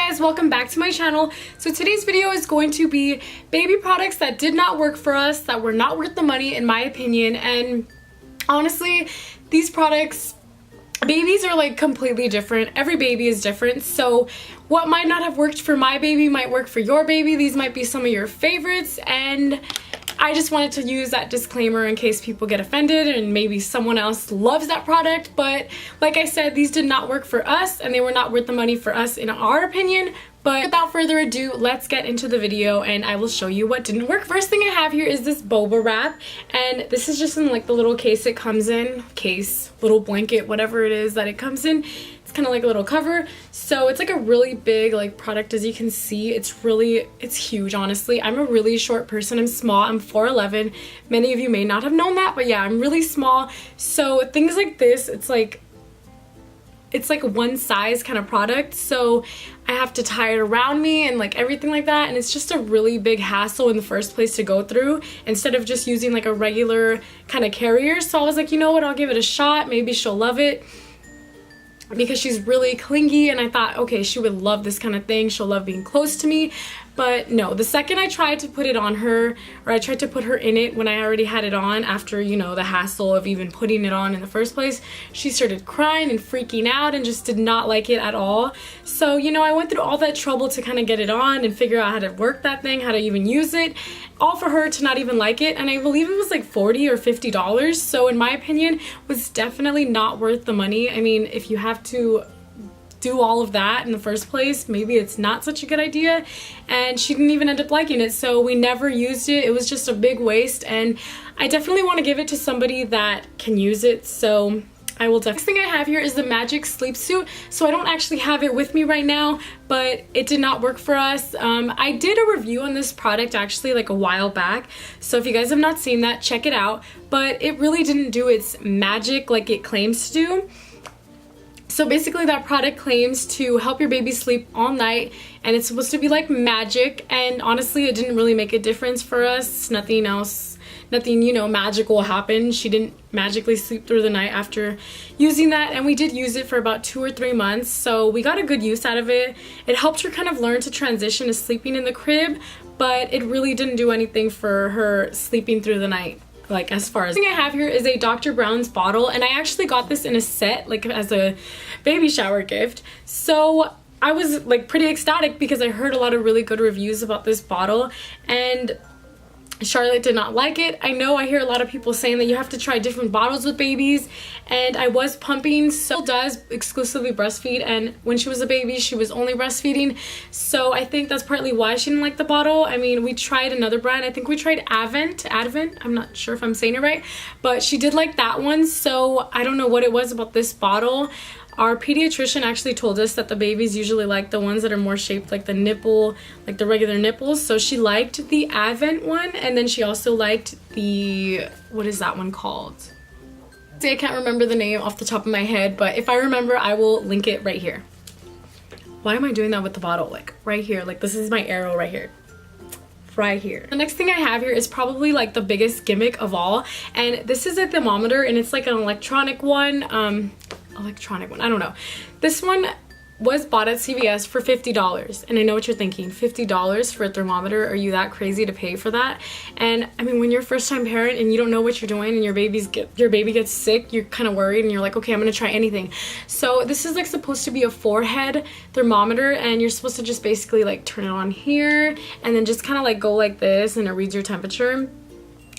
guys, welcome back to my channel. So today's video is going to be baby products that did not work for us, that were not worth the money in my opinion. And honestly, these products, babies are like completely different. Every baby is different, so what might not have worked for my baby might work for your baby. These might be some of your favorites, and I just wanted to use that disclaimer in case people get offended and maybe someone else loves that product. But like I said, these did not work for us and they were not worth the money for us in our opinion. But without further ado, let's get into the video and I will show you what didn't work. First thing I have here is this boba wrap, and this is just in like the little case it comes in, little blanket, whatever it is that it comes in. It's kind of like a little cover, so it's like a really big like product. As you can see, it's huge. Honestly, I'm a really short person. I'm small. I'm 4'11". Many of you may not have known that, but yeah, I'm really small. So things like this, it's like one size kind of product, so I have to tie it around me and like everything like that, and it's just a really big hassle in the first place to go through instead of just using like a regular kind of carrier. So I was like, you know what, I'll give it a shot. Maybe she'll love it, because she's really clingy, and I thought, okay, she would love this kind of thing. She'll love being close to me. But no, the second I tried to put it on her, or I tried to put her in it when I already had it on, after, you know, the hassle of even putting it on in the first place, she started crying and freaking out and just did not like it at all. So, you know, I went through all that trouble to kind of get it on and figure out how to work that thing, how to even use it, all for her to not even like it. And I believe it was like $40 or $50. So in my opinion, was definitely not worth the money. I mean, if you have to do all of that in the first place, maybe it's not such a good idea. And she didn't even end up liking it, so we never used it. It was just a big waste, and I definitely want to give it to somebody that can use it, so I will. Next thing I have here is the Magic Sleep Suit. So I don't actually have it with me right now, but it did not work for us. I did a review on this product actually like a while back, so if you guys have not seen that, check it out. But it really didn't do its magic like it claims to do. So basically that product claims to help your baby sleep all night, and it's supposed to be like magic, and honestly it didn't really make a difference for us. Nothing, you know, magical happened. She didn't magically sleep through the night after using that, and we did use it for about 2 or 3 months, so we got a good use out of it. It helped her kind of learn to transition to sleeping in the crib, but it really didn't do anything for her sleeping through the night. Like, as far as the thing I have here is a Dr. Brown's bottle, and I actually got this in a set, like as a baby shower gift. So I was like pretty ecstatic because I heard a lot of really good reviews about this bottle, and Charlotte did not like it. I know I hear a lot of people saying that you have to try different bottles with babies, and I was pumping, so does exclusively breastfeed, and when she was a baby she was only breastfeeding, so I think that's partly why she didn't like the bottle. I mean, we tried another brand. I think we tried Advent. I'm not sure if I'm saying it right, but she did like that one, so I don't know what it was about this bottle. Our pediatrician actually told us that the babies usually like the ones that are more shaped like the nipple, like the regular nipples. So she liked the Advent one, and then she also liked the, what is that one called? See, I can't remember the name off the top of my head, but if I remember, I will link it right here. Why am I doing that with the bottle? Like right here, like this is my arrow right here. Right here. The next thing I have here is probably like the biggest gimmick of all, and this is a thermometer, and it's like an electronic one. I don't know. This one was bought at CVS for $50, and I know what you're thinking, $50 for a thermometer? Are you that crazy to pay for that? And I mean, when you're a first-time parent and you don't know what you're doing and your baby gets sick, you're kind of worried and you're like, okay, I'm gonna try anything. So this is like supposed to be a forehead thermometer, and you're supposed to just basically like turn it on here and then just kind of like go like this, and it reads your temperature.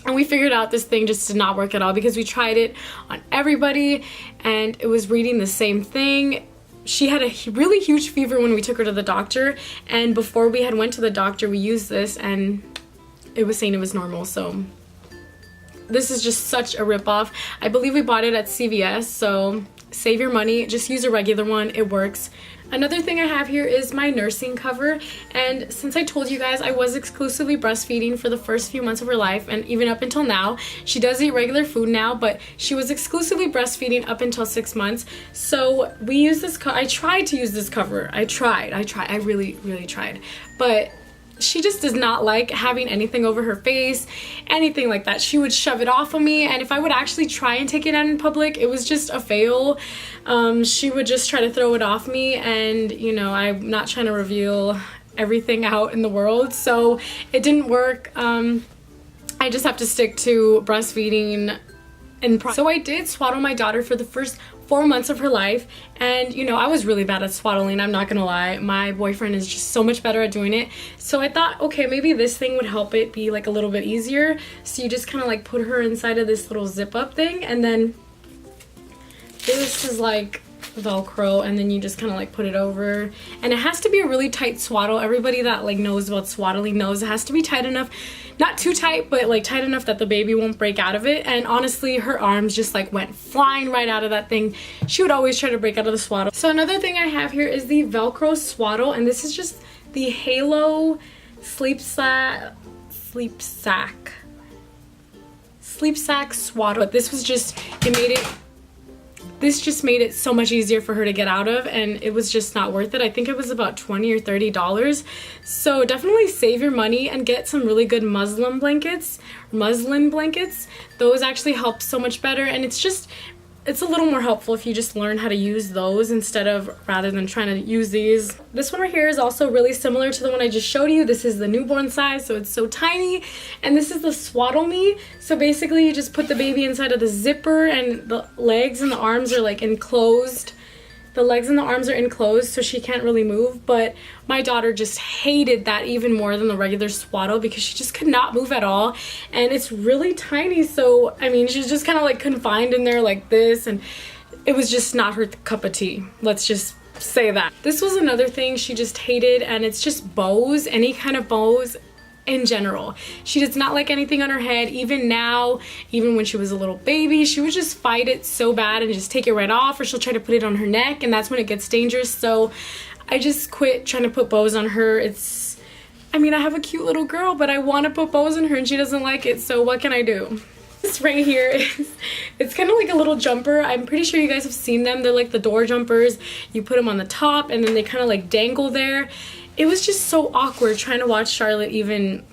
And we figured out this thing just did not work at all because we tried it on everybody and it was reading the same thing. She had a really huge fever when we took her to the doctor, and before we had went to the doctor we used this and it was saying it was normal. So this is just such a ripoff. I believe we bought it at CVS, so save your money, just use a regular one, it works. Another thing I have here is my nursing cover, and since I told you guys I was exclusively breastfeeding for the first few months of her life, and even up until now, she does eat regular food now, but she was exclusively breastfeeding up until 6 months. So we use this I tried to use this cover. I really tried, but she just does not like having anything over her face, anything like that. She would shove it off of me, and if I would actually try and take it out in public, it was just a fail. She would just try to throw it off me, and you know, I'm not trying to reveal everything out in the world, so it didn't work. I just have to stick to breastfeeding. So I did swaddle my daughter for the first 4 months of her life, and you know, I was really bad at swaddling, I'm not gonna lie. My boyfriend is just so much better at doing it, so I thought, okay, maybe this thing would help it be like a little bit easier. So you just kind of like put her inside of this little zip up thing, and then this is like Velcro, and then you just kind of like put it over, and it has to be a really tight swaddle. Everybody that like knows about swaddling knows it has to be tight enough, not too tight, but like tight enough that the baby won't break out of it. And honestly, her arms just like went flying right out of that thing. She would always try to break out of the swaddle. So another thing I have here is the Velcro swaddle, and this is just the Halo sleep sack swaddle. But this was just, this just made it so much easier for her to get out of, and it was just not worth it. I think it was about $20 or $30. So definitely save your money and get some really good muslin blankets. Those actually help so much better, and it's a little more helpful if you just learn how to use those rather than trying to use these. This one right here is also really similar to the one I just showed you. This is the newborn size, so it's so tiny. And this is the Swaddle Me. So basically you just put the baby inside of the zipper, and the legs and the arms are like enclosed. The legs and the arms are enclosed, so she can't really move. But my daughter just hated that even more than the regular swaddle because she just could not move at all. And it's really tiny, so I mean, she's just kind of like confined in there like this, and it was just not her cup of tea. Let's just say that. This was another thing she just hated, and it's just bows, any kind of bows. In general, she does not like anything on her head. Even now, even when she was a little baby, she would just fight it so bad and just take it right off, or she'll try to put it on her neck, and that's when it gets dangerous. So I just quit trying to put bows on her. I mean, I have a cute little girl, but I want to put bows on her and she doesn't like it, so what can I do? This right here it's kind of like a little jumper. I'm pretty sure you guys have seen them. They're like the door jumpers. You put them on the top and then they kind of like dangle there. It was just so awkward trying to watch Charlotte even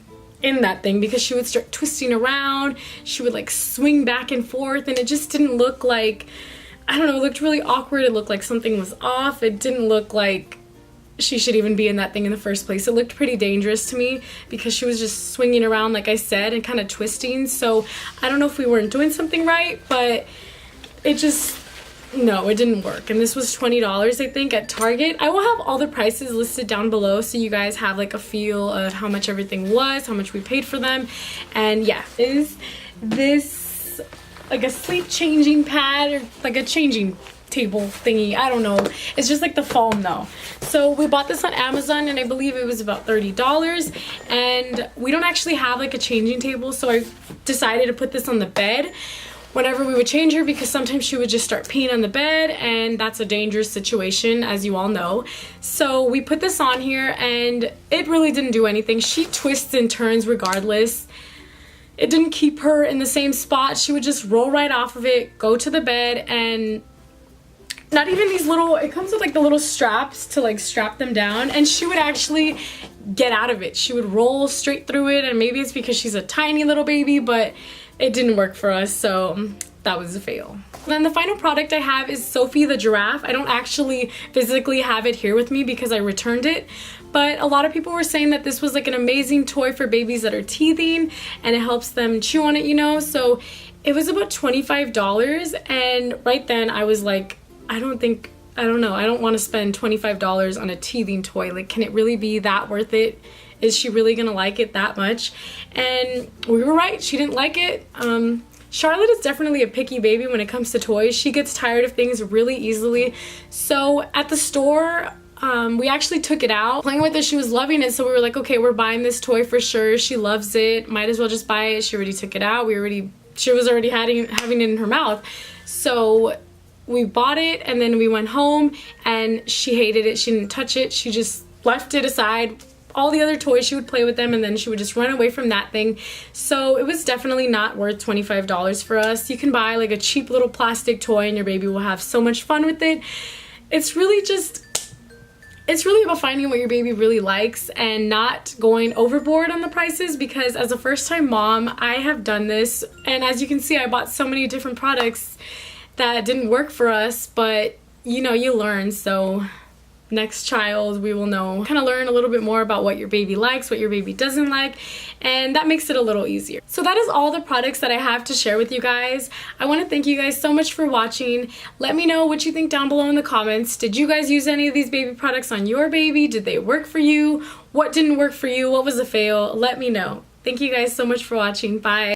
in that thing, because she would start twisting around, she would like swing back and forth, and it just didn't look like, I don't know, it looked really awkward. It looked like something was off. It didn't look like she should even be in that thing in the first place. It looked pretty dangerous to me because she was just swinging around, like I said, and kind of twisting. So I don't know if we weren't doing something right, but it just, no, it didn't work. And this was $20, I think, at Target. I will have all the prices listed down below so you guys have like a feel of how much everything was, how much we paid for them. And yeah, is this like a sleep changing pad or like a changing table thingy? I don't know. It's just like the foam though. So we bought this on Amazon, and I believe it was about $30. And we don't actually have like a changing table, so I decided to put this on the bed whenever we would change her, because sometimes she would just start peeing on the bed, and that's a dangerous situation, as you all know. So we put this on here, and it really didn't do anything. She twists and turns regardless. It didn't keep her in the same spot. She would just roll right off of it, go to the bed, and not even these little, it comes with like the little straps to like strap them down, and she would actually get out of it. She would roll straight through it, and maybe it's because she's a tiny little baby, but it didn't work for us, so that was a fail. Then the final product I have is Sophie the giraffe. I don't actually physically have it here with me because I returned it, but a lot of people were saying that this was like an amazing toy for babies that are teething, and it helps them chew on it, you know. So it was about $25, and right then I was like, I don't know, I don't want to spend $25 on a teething toy. Like, can it really be that worth it? Is she really gonna like it that much? And we were right, she didn't like it. Charlotte is definitely a picky baby when it comes to toys. She gets tired of things really easily. So at the store, we actually took it out. Playing with it, she was loving it, so we were like, okay, we're buying this toy for sure. She loves it, might as well just buy it. She already took it out. She was already having it in her mouth. So we bought it, and then we went home, and she hated it. She didn't touch it. She just left it aside. All the other toys, she would play with them, and then she would just run away from that thing. So it was definitely not worth $25 for us. You can buy like a cheap little plastic toy, and your baby will have so much fun with it. It's really just, it's really about finding what your baby really likes and not going overboard on the prices, because as a first-time mom, I have done this, and as you can see, I bought so many different products that didn't work for us, but you know, you learn. So next child, we will know, kind of learn a little bit more about what your baby likes, what your baby doesn't like, and that makes it a little easier. So that is all the products that I have to share with you guys. I want to thank you guys so much for watching. Let me know what you think down below in the comments. Did you guys use any of these baby products on your baby? Did they work for you? What didn't work for you? What was a fail? Let me know. Thank you guys so much for watching. Bye.